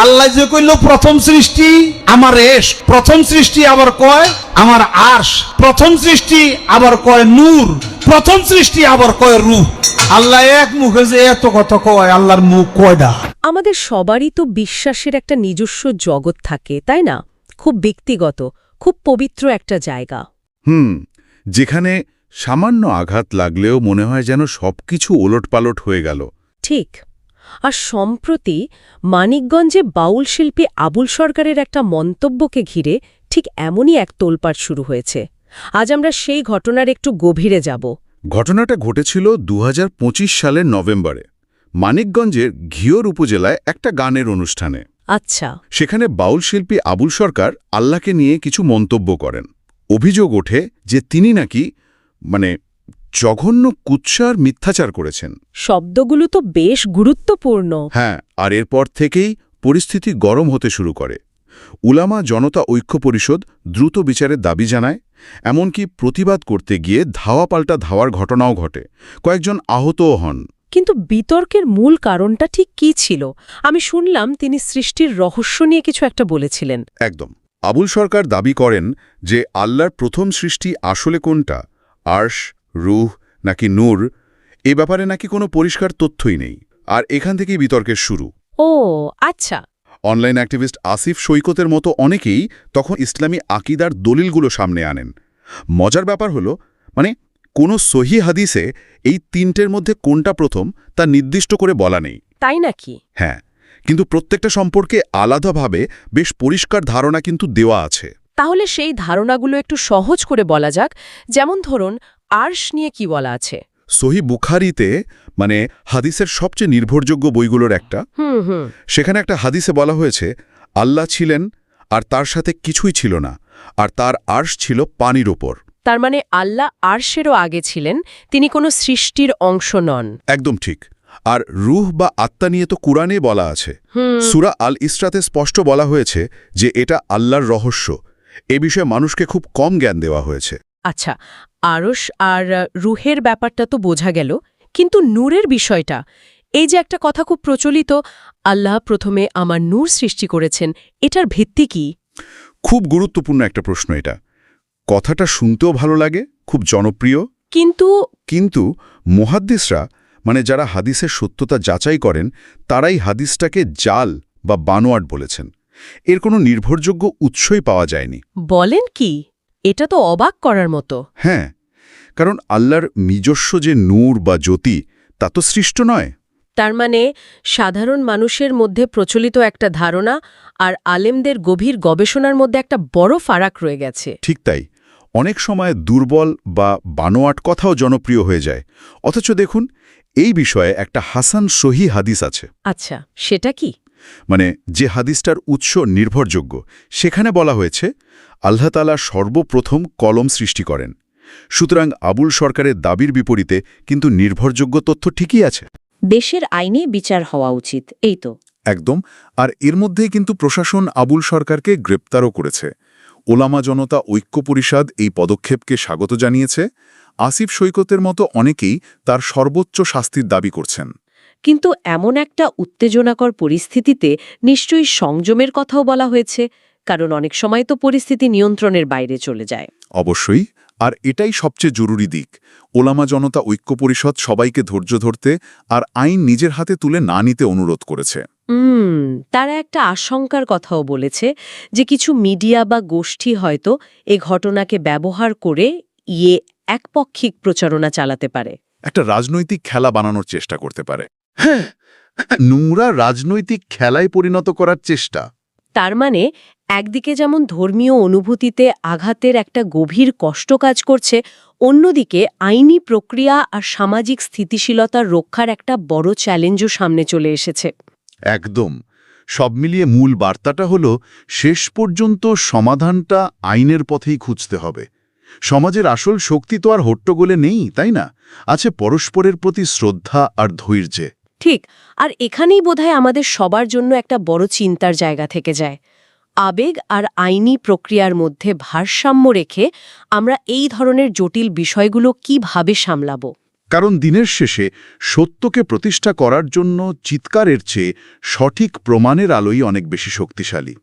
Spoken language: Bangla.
আল্লাহ যে কইল প্রথম সৃষ্টি আমার এশ, প্রথম সৃষ্টি আবার কয় আমার আরশ, প্রথম সৃষ্টি আবার কয় নূর, প্রথম সৃষ্টি আবার কয় রূহ। আল্লাহ এক মুখে যে এত কথা কয়, আল্লাহর মুখ কয়টা? আমাদের সবারই তো বিশ্বাসের একটা নিজস্ব জগৎ থাকে, তাই না? খুব ব্যক্তিগত, খুব পবিত্র একটা জায়গা। যেখানে সামান্য আঘাত লাগলেও মনে হয় যেন সবকিছু ওলটপালট হয়ে গেল। ঠিক। আর সম্প্রতি মানিকগঞ্জে বাউল শিল্পী আবুল সরকারের একটা মন্তব্যকে ঘিরে ঠিক এমনই এক তোলপাড় শুরু হয়েছে। আজ আমরা সেই ঘটনার একটু গভীরে যাব। ঘটনাটা ঘটেছিল ২০২৫ সালের নভেম্বরে মানিকগঞ্জের ঘিওর উপজেলায় একটা গানের অনুষ্ঠানে। আচ্ছা। সেখানে বাউল শিল্পী আবুল সরকার আল্লাহকে নিয়ে কিছু মন্তব্য করেন। অভিযোগ ওঠে যে তিনি নাকি জঘন্য কুৎসার মিথ্যাচার করেছেন। শব্দগুলো তো বেশ গুরুত্বপূর্ণ। হ্যাঁ, আর এরপর থেকেই পরিস্থিতি গরম হতে শুরু করে। উলামা জনতা ঐক্য পরিষদ দ্রুত বিচারের দাবি জানায়, এমনকি প্রতিবাদ করতে গিয়ে ধাওয়া পাল্টা ধাওয়ার ঘটনাও ঘটে, কয়েকজন আহতও হন। কিন্তু বিতর্কের মূল কারণটা ঠিক কী ছিল? আমি শুনলাম তিনি সৃষ্টির রহস্য নিয়ে কিছু একটা বলেছিলেন। একদম। আবুল সরকার দাবি করেন যে আল্লাহর প্রথম সৃষ্টি আসলে কোনটা, আরশ, রূহ নাকি নূর, এ ব্যাপারে নাকি কোনো পরিষ্কার তথ্যই নেই। আর এখান থেকেই বিতর্কের শুরু। ও আচ্ছা। অনলাইন অ্যাক্টিভিস্ট আসিফ সৈকতের মতো অনেকেই তখন ইসলামী আকিদার দলিলগুলো সামনে আনেন। মজার ব্যাপার হলো কোনো সহিহ হাদিসে এই তিনটের মধ্যে কোনটা প্রথম তা নির্দিষ্ট করে বলা নেই। তাই নাকি? হ্যাঁ, কিন্তু প্রত্যেকটা সম্পর্কে আলাদাভাবে বেশ পরিষ্কার ধারণা কিন্তু দেওয়া আছে। তাহলে সেই ধারণাগুলো একটু সহজ করে বলা যাক। যেমন ধরুন, আরশ নিয়ে কি বলা আছে? সহিহ বুখারীতে হাদিসের সবচেয়ে নির্ভরযোগ্য বইগুলোর একটা, সেখানে একটা হাদিসে বলা হয়েছে আল্লাহ ছিলেন আর তার সাথে কিছুই ছিল না, আর তার আরশ ছিল পানির ওপর। তার মানে আল্লাহ আরশেরও আগে ছিলেন, তিনি কোনো সৃষ্টির অংশ নন। একদম ঠিক। আর রূহ বা আত্মা নিয়ে তো কুরআনে বলা আছে। সূরা আল ইসরাতে স্পষ্ট বলা হয়েছে যে এটা আল্লাহর রহস্য। এ বিষয়ে মানুষকে খুব কম জ্ঞান দেওয়া হয়েছে। আচ্ছা, আরশ আর রুহের ব্যাপারটা তো বোঝা গেল, কিন্তু নূরের বিষয়টা, এই যে একটা কথা খুব প্রচলিত, আল্লাহ প্রথমে আমার নূর সৃষ্টি করেছেন, এটার ভিত্তি কি? খুব গুরুত্বপূর্ণ একটা প্রশ্ন এটা। কথাটা শুনতেও ভালো লাগে, খুব জনপ্রিয়, কিন্তু মুহাদ্দিসরা যারা হাদিসের সত্যতা যাচাই করেন, তারাই হাদিসটাকে জাল বা বানোয়াট বলেছেন। এর কোনো নির্ভরযোগ্য উৎসই পাওয়া যায়নি। বলেন কি? এটা তো অবাক করার মতো। হ্যাঁ, কারণ আল্লাহর নিজস্ব যে নূর বা জ্যোতি, তা তো সৃষ্ট নয়। তার মানে সাধারণ মানুষের মধ্যে প্রচলিত একটা ধারণা আর আলেমদের গভীর গবেষণার মধ্যে একটা বড় ফারাক রয়ে গেছে। ঠিক তাই। অনেক সময় দুর্বল বা বানোয়াট কথাও জনপ্রিয় হয়ে যায়। অথচ দেখুন, এই বিষয়ে একটা হাসান সহিহ হাদিস আছে। আচ্ছা, সেটা কি? যে হাদিসটার উৎস নির্ভরযোগ্য, সেখানে বলা হয়েছে আল্লাহ তাআলা সর্বপ্রথম কলম সৃষ্টি করেন। সুতরাং আবুল সরকারের দাবির বিপরীতে কিন্তু নির্ভরযোগ্য তথ্য ঠিকই আছে। দেশের আইনে বিচার হওয়া উচিত, এই তো। একদম। আর এর মধ্যেই কিন্তু প্রশাসন আবুল সরকারকে গ্রেপ্তারও করেছে। ওলামা জনতা ঐক্য পরিষদ এই পদক্ষেপকে স্বাগত জানিয়েছে। আসিফ সৈকতের মতো অনেকেই তার সর্বোচ্চ শাস্তির দাবি করছেন। কিন্তু এমন একটা উত্তেজনাকর পরিস্থিতিতে নিশ্চয়ই সংযমের কথাও বলা হয়েছে, কারণ অনেক সময় তো পরিস্থিতি নিয়ন্ত্রণের বাইরে চলে যায়। অবশ্যই। আর এটাই সবচেয়ে জরুরি দিক। ওলামা জনতা ঐক্য পরিষদ সবাইকে ধৈর্য ধরতে আর আইন নিজের হাতে তুলে না নিতে অনুরোধ করেছে। তারা একটা আশঙ্কার কথাও বলেছে যে কিছু মিডিয়া বা গোষ্ঠী হয়তো এ ঘটনাকে ব্যবহার করে একপক্ষিক প্রচারণা চালাতে পারে, একটা রাজনৈতিক খেলা বানানোর চেষ্টা করতে পারে। হ্যাঁ, নোংরা রাজনৈতিক খেলায় পরিণত করার চেষ্টা। তার মানে একদিকে যেমন ধর্মীয় অনুভূতিতে আঘাতের একটা গভীর কষ্ট কাজ করছে, অন্যদিকে আইনি প্রক্রিয়া আর সামাজিক স্থিতিশীলতার রক্ষার একটা বড় চ্যালেঞ্জও সামনে চলে এসেছে। একদম। সব মিলিয়ে মূল বার্তাটা হলো, শেষ পর্যন্ত সমাধানটা আইনের পথেই খুঁজতে হবে। সমাজের আসল শক্তি তো আর হট্টগোলে নেই, তাই না? আছে পরস্পরের প্রতি শ্রদ্ধা আর ধৈর্যে। ঠিক। আর এখানেই বোধহয় আমাদের সবার জন্য একটা বড় চিন্তার জায়গা থেকে যায়। আবেগ আর আইনি প্রক্রিয়ার মধ্যে ভারসাম্য রেখে আমরা এই ধরনের জটিল বিষয়গুলো কিভাবে সামলাবো। কারণ দিনের শেষে সত্যকে প্রতিষ্ঠা করার জন্য চিৎকারের চেয়ে সঠিক প্রমাণের আলোই অনেক বেশি শক্তিশালী।